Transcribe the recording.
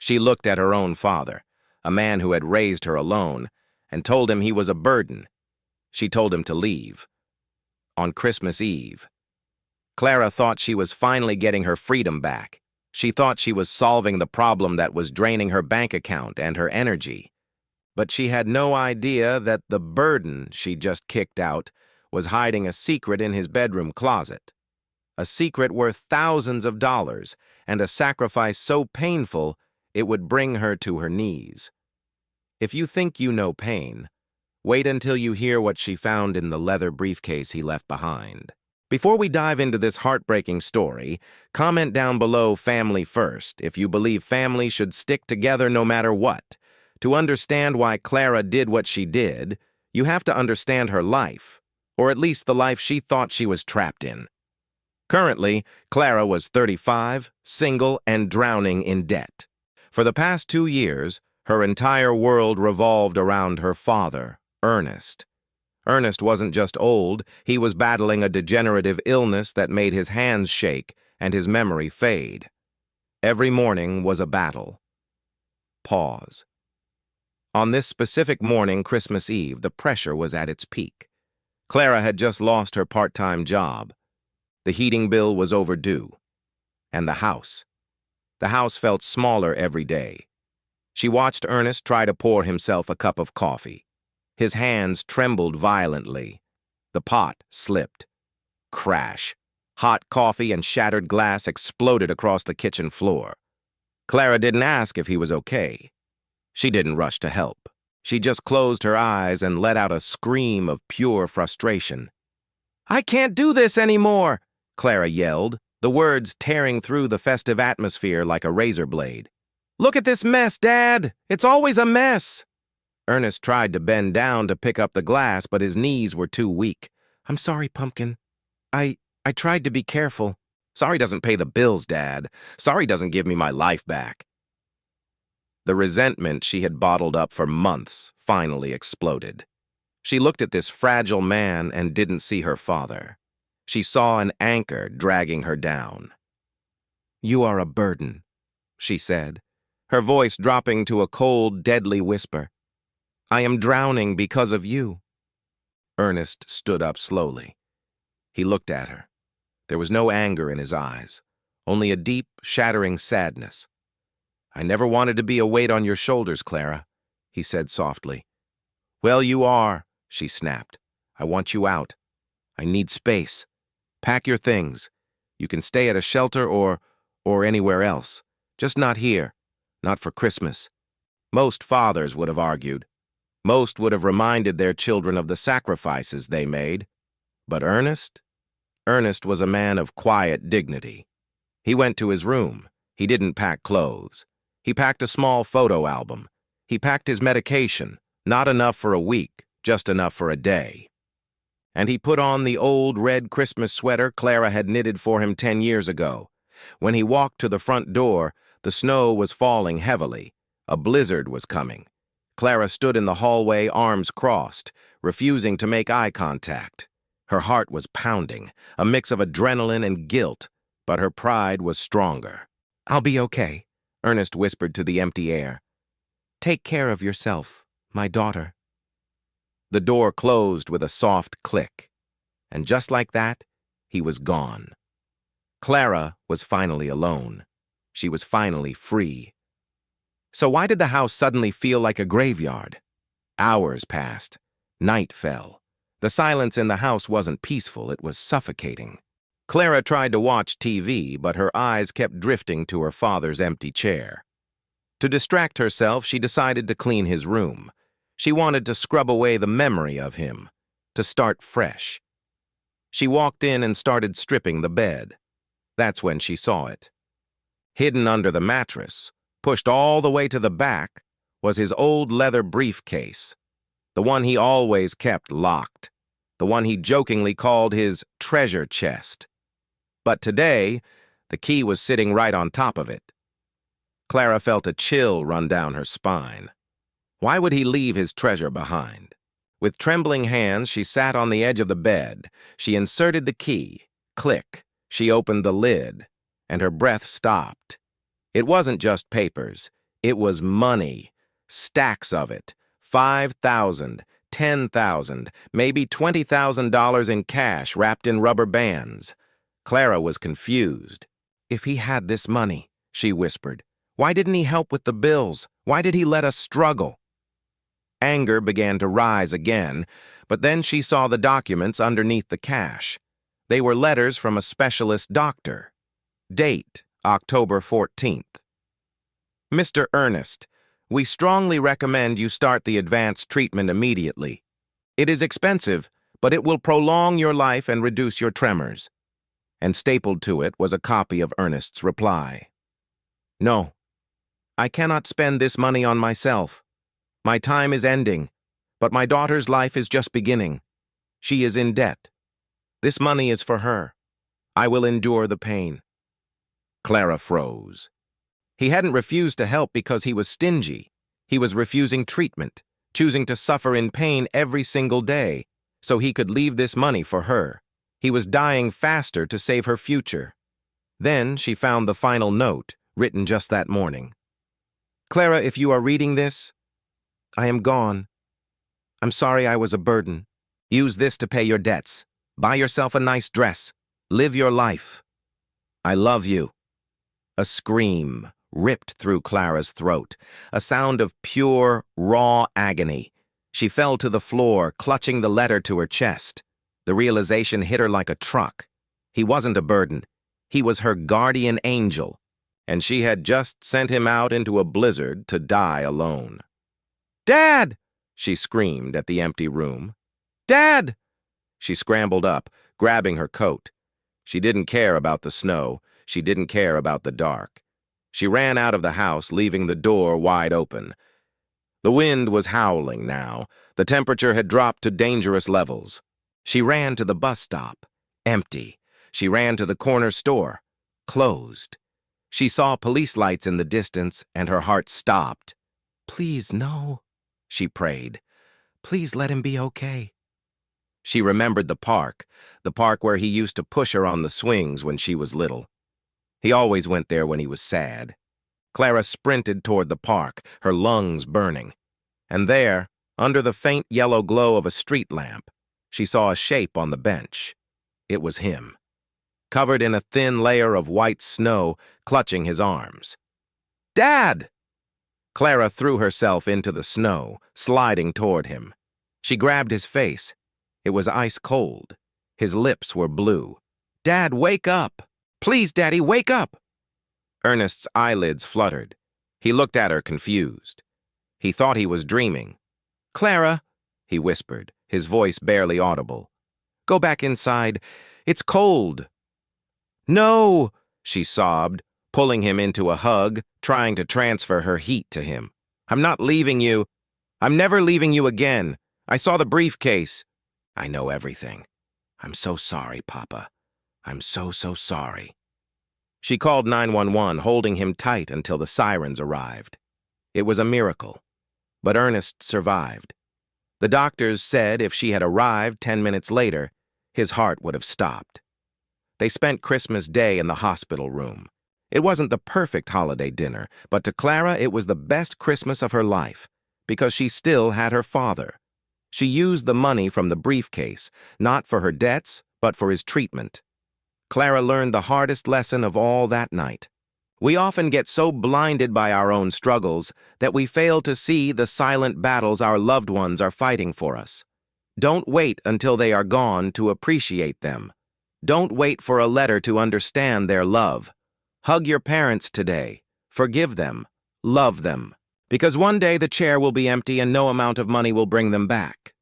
She looked at her own father, a man who had raised her alone, and told him he was a burden. She told him to leave. On Christmas Eve. Clara thought she was finally getting her freedom back. She thought she was solving the problem that was draining her bank account and her energy. But she had no idea that the burden she just kicked out was hiding a secret in his bedroom closet. A secret worth thousands of dollars, and a sacrifice so painful it would bring her to her knees. If you think you know pain, wait until you hear what she found in the leather briefcase he left behind. Before we dive into this heartbreaking story, comment down below family first if you believe family should stick together no matter what. To understand why Clara did what she did, you have to understand her life, or at least the life she thought she was trapped in. Currently, Clara was 35, single, and drowning in debt. For the past 2 years, her entire world revolved around her father, Ernest. Ernest wasn't just old, he was battling a degenerative illness that made his hands shake and his memory fade. Every morning was a battle. Pause. On this specific morning, Christmas Eve, the pressure was at its peak. Clara had just lost her part-time job. The heating bill was overdue. And the house. The house felt smaller every day. She watched Ernest try to pour himself a cup of coffee. His hands trembled violently. The pot slipped. Crash. Hot coffee and shattered glass exploded across the kitchen floor. Clara didn't ask if he was okay. She didn't rush to help. She just closed her eyes and let out a scream of pure frustration. "I can't do this anymore!" Clara yelled, the words tearing through the festive atmosphere like a razor blade. "Look at this mess, Dad! It's always a mess!" Ernest tried to bend down to pick up the glass, but his knees were too weak. "I'm sorry, Pumpkin. I tried to be careful." "Sorry doesn't pay the bills, Dad. Sorry doesn't give me my life back." The resentment she had bottled up for months finally exploded. She looked at this fragile man and didn't see her father. She saw an anchor dragging her down. "You are a burden," she said, her voice dropping to a cold, deadly whisper. "I am drowning because of you." Ernest stood up slowly. He looked at her. There was no anger in his eyes, only a deep, shattering sadness. "I never wanted to be a weight on your shoulders, Clara," he said softly. "Well, you are," she snapped. "I want you out. I need space. Pack your things. You can stay at a shelter or anywhere else. Just not here. Not for Christmas." Most fathers would have argued. Most would have reminded their children of the sacrifices they made. But Ernest? Ernest was a man of quiet dignity. He went to his room. He didn't pack clothes. He packed a small photo album. He packed his medication, not enough for a week, just enough for a day. And he put on the old red Christmas sweater Clara had knitted for him 10 years ago. When he walked to the front door, the snow was falling heavily. A blizzard was coming. Clara stood in the hallway, arms crossed, refusing to make eye contact. Her heart was pounding, a mix of adrenaline and guilt, but her pride was stronger. "I'll be okay," Ernest whispered to the empty air. "Take care of yourself, my daughter." The door closed with a soft click, and just like that, he was gone. Clara was finally alone. She was finally free. So why did the house suddenly feel like a graveyard? Hours passed. Night fell. The silence in the house wasn't peaceful, it was suffocating. Clara tried to watch TV, but her eyes kept drifting to her father's empty chair. To distract herself, she decided to clean his room. She wanted to scrub away the memory of him, to start fresh. She walked in and started stripping the bed. That's when she saw it. Hidden under the mattress, pushed all the way to the back, was his old leather briefcase, the one he always kept locked, the one he jokingly called his treasure chest. But today, the key was sitting right on top of it. Clara felt a chill run down her spine. Why would he leave his treasure behind? With trembling hands, she sat on the edge of the bed. She inserted the key. Click. She opened the lid, and her breath stopped. It wasn't just papers. It was money, stacks of it, 5,000, 10,000, maybe $20,000 in cash wrapped in rubber bands. Clara was confused. If he had this money, she whispered, why didn't he help with the bills? Why did he let us struggle? Anger began to rise again, but then she saw the documents underneath the cash. They were letters from a specialist doctor. Date, October 14th. Mr. Ernest, we strongly recommend you start the advanced treatment immediately. It is expensive, but it will prolong your life and reduce your tremors. And stapled to it was a copy of Ernest's reply. No, I cannot spend this money on myself. My time is ending, but my daughter's life is just beginning. She is in debt. This money is for her. I will endure the pain. Clara froze. He hadn't refused to help because he was stingy. He was refusing treatment, choosing to suffer in pain every single day, so he could leave this money for her. He was dying faster to save her future. Then she found the final note, written just that morning. Clara, if you are reading this, I am gone. I'm sorry I was a burden. Use this to pay your debts. Buy yourself a nice dress. Live your life. I love you. A scream ripped through Clara's throat, a sound of pure, raw agony. She fell to the floor, clutching the letter to her chest. The realization hit her like a truck. He wasn't a burden. He was her guardian angel, and she had just sent him out into a blizzard to die alone. Dad! She screamed at the empty room. Dad! She scrambled up, grabbing her coat. She didn't care about the snow. She didn't care about the dark. She ran out of the house, leaving the door wide open. The wind was howling now. The temperature had dropped to dangerous levels. She ran to the bus stop. Empty. She ran to the corner store. Closed. She saw police lights in the distance, and her heart stopped. Please, no, she prayed. Please let him be okay. She remembered the park where he used to push her on the swings when she was little. He always went there when he was sad. Clara sprinted toward the park, her lungs burning. And there, under the faint yellow glow of a street lamp, she saw a shape on the bench. It was him, covered in a thin layer of white snow, clutching his arms. Dad! Clara threw herself into the snow, sliding toward him. She grabbed his face. It was ice cold. His lips were blue. Dad, wake up! Please, Daddy, wake up! Ernest's eyelids fluttered. He looked at her confused. He thought he was dreaming. Clara, he whispered, his voice barely audible. Go back inside. It's cold. No, she sobbed, pulling him into a hug, trying to transfer her heat to him. I'm not leaving you. I'm never leaving you again. I saw the briefcase. I know everything. I'm so sorry, Papa. I'm so sorry. She called 911, holding him tight until the sirens arrived. It was a miracle, but Ernest survived. The doctors said if she had arrived 10 minutes later, his heart would have stopped. They spent Christmas Day in the hospital room. It wasn't the perfect holiday dinner, but to Clara it was the best Christmas of her life, because she still had her father. She used the money from the briefcase, not for her debts, but for his treatment. Clara learned the hardest lesson of all that night. We often get so blinded by our own struggles that we fail to see the silent battles our loved ones are fighting for us. Don't wait until they are gone to appreciate them. Don't wait for a letter to understand their love. Hug your parents today. Forgive them. Love them. Because one day the chair will be empty and no amount of money will bring them back.